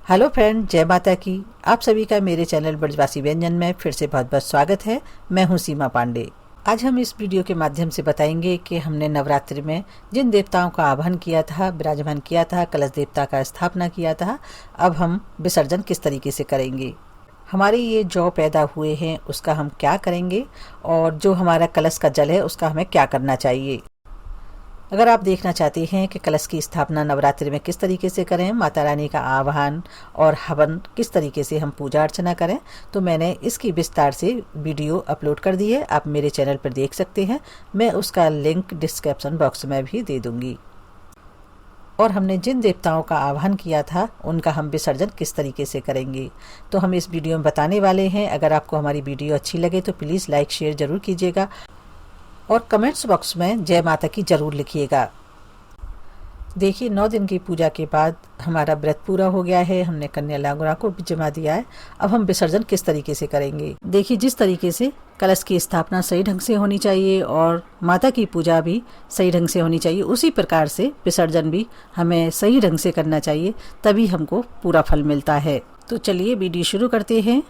Hello friend, जय माता की। आप सभी का मेरे चैनल ब्रजवासी व्यंजन में फिर से बहुत बहुत स्वागत है। मैं हूं सीमा पांडे। आज हम इस वीडियो के माध्यम से बताएंगे कि हमने नवरात्रि में जिन देवताओं का आवाहन किया था, विराजमान किया था, कलश देवता का स्थापना किया था, अब हम विसर्जन किस तरीके से करेंगे। हमारे ये जौ पैदा हुए हैं उसका हम क्या करेंगे, और जो हमारा कलश का जल है उसका हमें क्या करना चाहिए। अगर आप देखना चाहते हैं कि कलश की स्थापना नवरात्रि में किस तरीके से करें, माता रानी का आवाहन और हवन किस तरीके से हम पूजा अर्चना करें, तो मैंने इसकी विस्तार से वीडियो अपलोड कर दी है। आप मेरे चैनल पर देख सकते हैं। मैं उसका लिंक डिस्क्रिप्शन बॉक्स में भी दे दूंगी। और हमने जिन देवताओं का आवाहन किया था उनका हम विसर्जन किस तरीके से करेंगे, तो हम इस वीडियो में बताने वाले हैं। अगर आपको हमारी वीडियो अच्छी लगे तो प्लीज़ लाइक शेयर ज़रूर कीजिएगा और कमेंट्स बॉक्स में जय माता की जरूर लिखिएगा। देखिए, 9 दिन की पूजा के बाद हमारा व्रत पूरा हो गया है। हमने कन्या लांगुरा को भी जमा दिया है। अब हम विसर्जन किस तरीके से करेंगे। देखिए, जिस तरीके से कलश की स्थापना सही ढंग से होनी चाहिए और माता की पूजा भी सही ढंग से होनी चाहिए, उसी प्रकार से विसर्जन भी हमें सही ढंग से करना चाहिए, तभी हमको पूरा फल मिलता है। तो चलिए वीडियो शुरू करते हैं।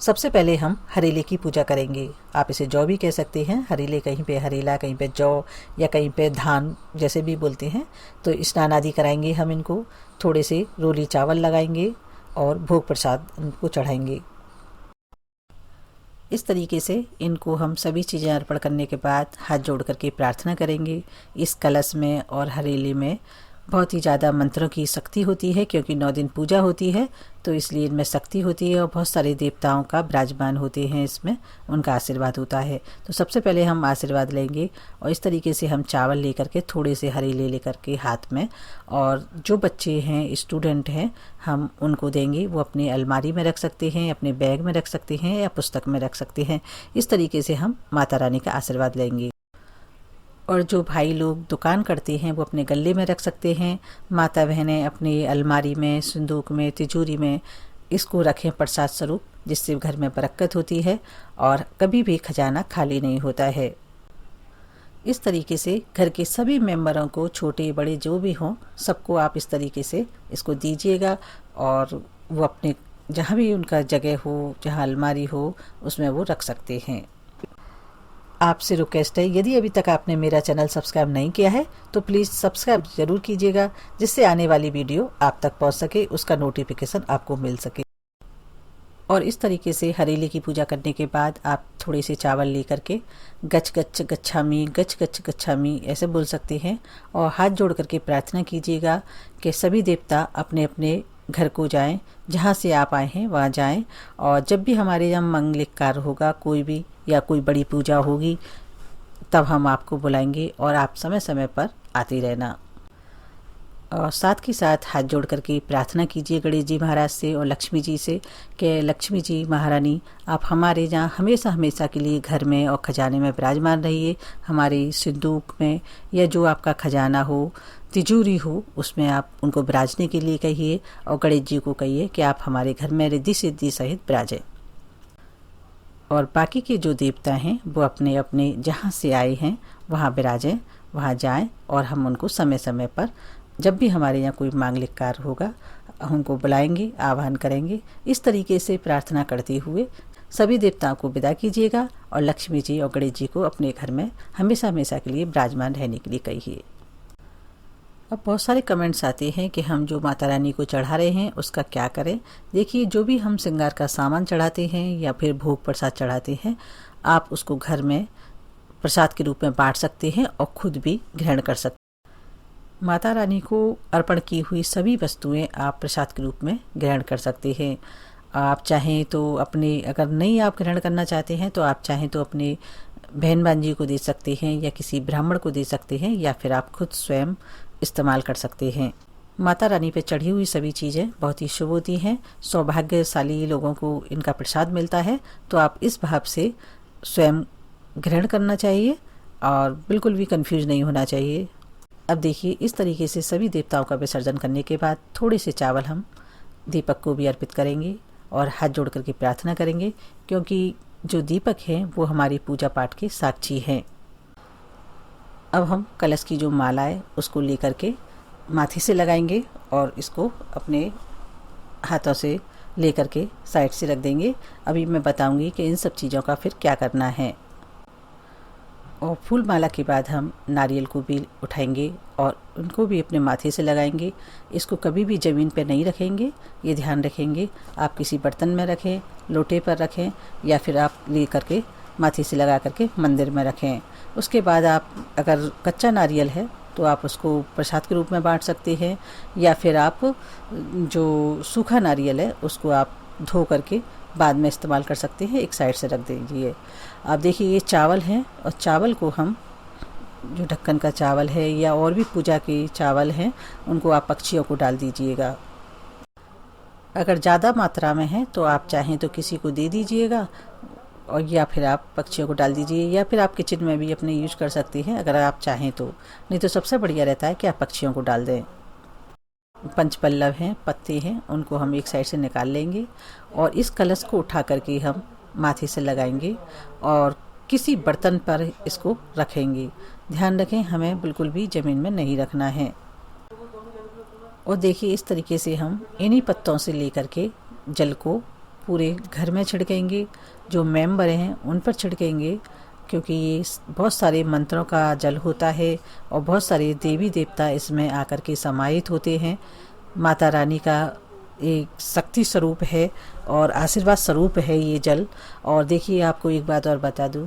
सबसे पहले हम हरेले की पूजा करेंगे। आप इसे जौ भी कह सकते हैं। हरेले, कहीं पे हरेला, कहीं पे जौ या कहीं पे धान, जैसे भी बोलते हैं। तो स्नान आदि कराएंगे हम इनको। थोड़े से रोली चावल लगाएंगे और भोग प्रसाद उनको चढ़ाएंगे। इस तरीके से इनको हम सभी चीज़ें अर्पण करने के बाद हाथ जोड़ करके प्रार्थना करेंगे। इस कलश में और हरेले में बहुत ही ज़्यादा मंत्रों की शक्ति होती है, क्योंकि 9 दिन पूजा होती है, तो इसलिए इनमें शक्ति होती है और बहुत सारे देवताओं का विराजमान होते हैं इसमें, उनका आशीर्वाद होता है। तो सबसे पहले हम आशीर्वाद लेंगे और इस तरीके से हम चावल लेकर के, थोड़े से हरेले लेकर के हाथ में, और जो बच्चे हैं, स्टूडेंट हैं, हम उनको देंगे। वो अपनी अलमारी में रख सकते हैं, अपने बैग में रख सकते हैं या पुस्तक में रख सकते हैं। इस तरीके से हम माता रानी का आशीर्वाद लेंगे। और जो भाई लोग दुकान करते हैं वो अपने गले में रख सकते हैं। माता बहनें अपनी अलमारी में, संदूक में, तिजोरी में इसको रखें प्रसाद स्वरूप, जिससे घर में बरकत होती है और कभी भी खजाना खाली नहीं होता है। इस तरीके से घर के सभी मेंबरों को, छोटे बड़े जो भी हों, सबको आप इस तरीके से इसको दीजिएगा और वो अपने जहाँ भी उनका जगह हो, जहाँ अलमारी हो, उसमें वो रख सकते हैं। आपसे रिक्वेस्ट है, यदि अभी तक आपने मेरा चैनल सब्सक्राइब नहीं किया है तो प्लीज़ सब्सक्राइब ज़रूर कीजिएगा, जिससे आने वाली वीडियो आप तक पहुंच सके, उसका नोटिफिकेशन आपको मिल सके। और इस तरीके से हरेले की पूजा करने के बाद आप थोड़े से चावल लेकर के गच गच गच्छामी, गच गच गच्छामी ऐसे बोल सकते हैं और हाथ जोड़ करके प्रार्थना कीजिएगा कि सभी देवता अपने अपने घर को जाएं, जहाँ से आप आए हैं वहाँ जाएं। और जब भी हमारे यहाँ मंगलिक कार्य होगा, कोई भी या कोई बड़ी पूजा होगी, तब हम आपको बुलाएंगे और आप समय समय पर आते रहना। और साथ ही साथ हाथ जोड़ करके प्रार्थना कीजिए गणेश जी महाराज से और लक्ष्मी जी से कि लक्ष्मी जी महारानी, आप हमारे यहाँ हमेशा हमेशा के लिए घर में और खजाने में विराजमान रहिए। हमारे सिंदूक में या जो आपका खजाना हो, तिजोरी हो, उसमें आप उनको विराजने के लिए कहिए और गणेश जी को कहिए कि आप हमारे घर में रिद्धि सिद्धि सहित विराजें। और बाकी के जो देवता हैं वो अपने अपने जहाँ से आए हैं वहाँ विराजें, वहाँ जाएं और हम उनको समय समय पर, जब भी हमारे यहाँ कोई मांगलिक कार्य होगा, उनको बुलाएंगे, आह्वान करेंगे। इस तरीके से प्रार्थना करते हुए सभी देवताओं को विदा कीजिएगा और लक्ष्मी जी और गणेश जी को अपने घर में हमेशा हमेशा के लिए विराजमान रहने के लिए कहिए। अब बहुत सारे कमेंट्स आते हैं कि हम जो माता रानी को चढ़ा रहे हैं उसका क्या करें। देखिए, जो भी हम श्रृंगार का सामान चढ़ाते हैं या फिर भोग प्रसाद चढ़ाते हैं, आप उसको घर में प्रसाद के रूप में बांट सकते हैं और खुद भी ग्रहण कर सकते हैं। माता रानी को अर्पण की हुई सभी वस्तुएं आप प्रसाद के रूप में ग्रहण कर सकते हैं। आप चाहें तो अपने, अगर नहीं आप ग्रहण करना चाहते हैं तो आप चाहें तो अपने बहन भांजी को दे सकते हैं या किसी ब्राह्मण को दे सकते हैं, या फिर आप खुद स्वयं इस्तेमाल कर सकते हैं। माता रानी पे चढ़ी हुई सभी चीज़ें बहुत ही शुभ होती हैं। सौभाग्यशाली लोगों को इनका प्रसाद मिलता है, तो आप इस भाव से स्वयं ग्रहण करना चाहिए और बिल्कुल भी कंफ्यूज नहीं होना चाहिए। अब देखिए, इस तरीके से सभी देवताओं का विसर्जन करने के बाद थोड़े से चावल हम दीपक को भी अर्पित करेंगे और हाथ जोड़ करके प्रार्थना करेंगे, क्योंकि जो दीपक हैं वो हमारी पूजा पाठ के साक्षी हैं। अब हम कलश की जो माला है उसको लेकर के माथे से लगाएंगे और इसको अपने हाथों से लेकर के साइड से रख देंगे। अभी मैं बताऊंगी कि इन सब चीज़ों का फिर क्या करना है। और फूल माला के बाद हम नारियल को भी उठाएंगे और उनको भी अपने माथे से लगाएंगे। इसको कभी भी ज़मीन पे नहीं रखेंगे, ये ध्यान रखेंगे। आप किसी बर्तन में रखें, लोटे पर रखें, या फिर आप ले करके माथे से लगा करके मंदिर में रखें। उसके बाद आप अगर कच्चा नारियल है तो आप उसको प्रसाद के रूप में बांट सकते हैं, या फिर आप जो सूखा नारियल है उसको आप धो करके बाद में इस्तेमाल कर सकते हैं, एक साइड से रख दीजिए। आप देखिए ये चावल हैं, और चावल को हम जो ढक्कन का चावल है या और भी पूजा के चावल हैं उनको आप पक्षियों को डाल दीजिएगा। अगर ज़्यादा मात्रा में है तो आप चाहें तो किसी को दे दीजिएगा, और या फिर आप पक्षियों को डाल दीजिए, या फिर आप किचन में भी अपने यूज कर सकते हैं अगर आप चाहें तो। नहीं तो सबसे बढ़िया रहता है कि आप पक्षियों को डाल दें। पंचपल्लव हैं, पत्ते हैं, उनको हम एक साइड से निकाल लेंगे और इस कलश को उठा करके हम माथे से लगाएंगे और किसी बर्तन पर इसको रखेंगे। ध्यान रखें, हमें बिल्कुल भी ज़मीन में नहीं रखना है। और देखिए इस तरीके से हम इन्हीं पत्तों से लेकर के जल को पूरे घर में छिड़केंगे, जो मेंबर हैं उन पर छिड़केंगे, क्योंकि ये बहुत सारे मंत्रों का जल होता है और बहुत सारे देवी देवता इसमें आकर के समाहित होते हैं। माता रानी का एक शक्ति स्वरूप है और आशीर्वाद स्वरूप है ये जल। और देखिए आपको एक बात और बता दूं,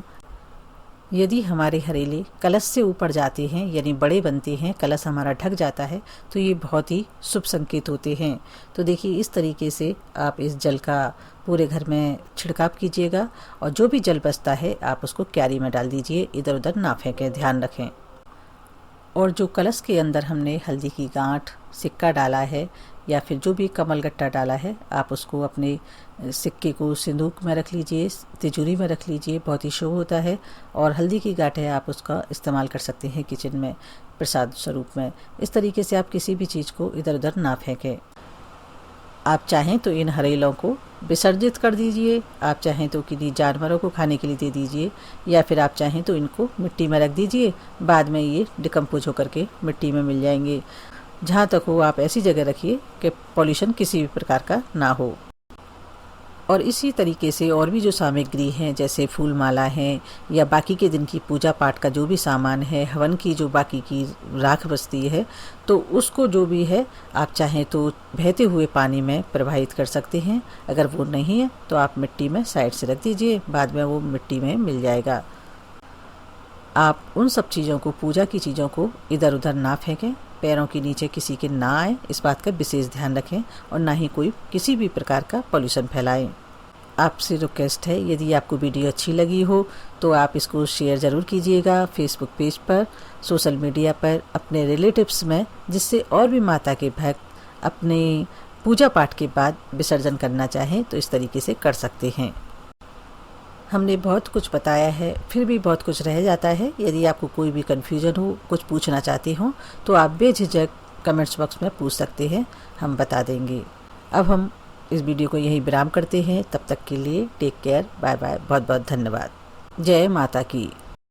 यदि हमारे हरेले कलश से ऊपर जाते हैं यानी बड़े बनते हैं, कलश हमारा ढक जाता है, तो ये बहुत ही शुभ संकेत होते हैं। तो देखिए इस तरीके से आप इस जल का पूरे घर में छिड़काव कीजिएगा, और जो भी जल बचता है आप उसको क्यारी में डाल दीजिए, इधर उधर ना फेंकें, ध्यान रखें। और जो कलश के अंदर हमने हल्दी की गांठ, सिक्का डाला है या फिर जो भी कमलगट्टा डाला है, आप उसको अपने सिक्के को सिंदूक में रख लीजिए, तिजोरी में रख लीजिए, बहुत ही शुभ होता है। और हल्दी की गांठ है, आप उसका इस्तेमाल कर सकते हैं किचन में प्रसाद स्वरूप में। इस तरीके से आप किसी भी चीज़ को इधर उधर ना फेंकें। आप चाहें तो इन हरेलों को विसर्जित कर दीजिए, आप चाहें तो किन्हीं जानवरों को खाने के लिए दे दीजिए, या फिर आप चाहें तो इनको मिट्टी में रख दीजिए, बाद में ये डिकम्पोज होकर के मिट्टी में मिल जाएंगे। जहाँ तक हो आप ऐसी जगह रखिए कि पॉल्यूशन किसी भी प्रकार का ना हो। और इसी तरीके से और भी जो सामग्री हैं, जैसे फूल माला हैं या बाकी के दिन की पूजा पाठ का जो भी सामान है, हवन की जो बाकी की राख बचती है, तो उसको जो भी है आप चाहें तो बहते हुए पानी में प्रवाहित कर सकते हैं। अगर वो नहीं है तो आप मिट्टी में साइड से रख दीजिए, बाद में वो मिट्टी में मिल जाएगा। आप उन सब चीज़ों को, पूजा की चीज़ों को इधर उधर ना फेंकें, पैरों के नीचे किसी के ना आए, इस बात का विशेष ध्यान रखें, और ना ही कोई किसी भी प्रकार का पॉल्यूशन फैलाएं। आपसे रिक्वेस्ट है, यदि आपको वीडियो अच्छी लगी हो तो आप इसको शेयर ज़रूर कीजिएगा फेसबुक पेज पर, सोशल मीडिया पर, अपने रिलेटिव्स में, जिससे और भी माता के भक्त अपने पूजा पाठ के बाद विसर्जन करना चाहें तो इस तरीके से कर सकते हैं। हमने बहुत कुछ बताया है, फिर भी बहुत कुछ रह जाता है। यदि आपको कोई भी कन्फ्यूजन हो, कुछ पूछना चाहते हो, तो आप बेझिझक कमेंट्स बॉक्स में पूछ सकते हैं, हम बता देंगे। अब हम इस वीडियो को यहीं विराम करते हैं। तब तक के लिए टेक केयर, बाय बाय, बहुत बहुत धन्यवाद। जय माता की।